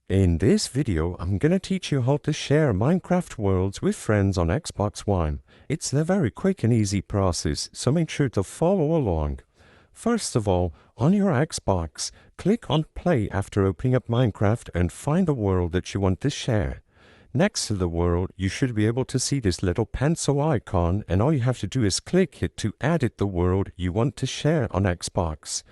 In this video, I'm gonna teach you how to share Minecraft worlds with friends on Xbox One. It's a very quick and easy process, so make sure to follow along. First of all, on your Xbox, click on Play after opening up Minecraft and find the world that you want to share. Next to the world, you should be able to see this little pencil icon, and all you have to do is click it to edit the world you want to share on Xbox.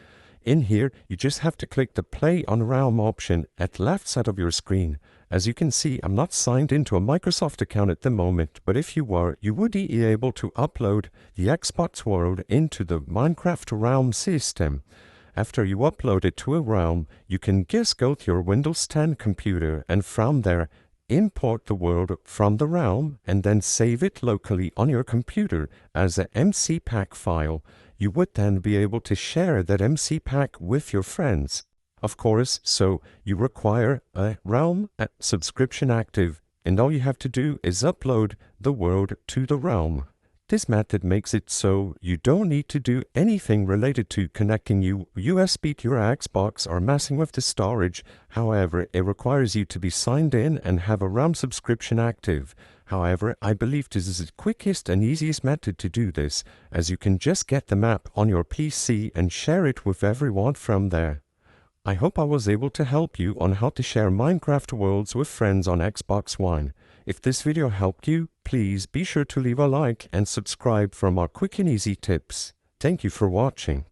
In here, you just have to click the Play on Realm option at the left side of your screen. As you can see, I'm not signed into a Microsoft account at the moment, but if you were, you would be able to upload the Xbox world into the Minecraft Realm system. After you upload it to a realm, you can just go to your Windows 10 computer and from there, import the world from the realm and then save it locally on your computer as a MC pack file. You would then be able to share that MC pack with your friends. Of course, so you require a Realm subscription active, and all you have to do is upload the world to the Realm. This method makes it so you don't need to do anything related to connecting USB to your Xbox or messing with the storage. However, it requires you to be signed in and have a Realm subscription active. However, I believe this is the quickest and easiest method to do this, as you can just get the map on your PC and share it with everyone from there. I hope I was able to help you on how to share Minecraft worlds with friends on Xbox One. If this video helped you, please be sure to leave a like and subscribe for more quick and easy tips. Thank you for watching.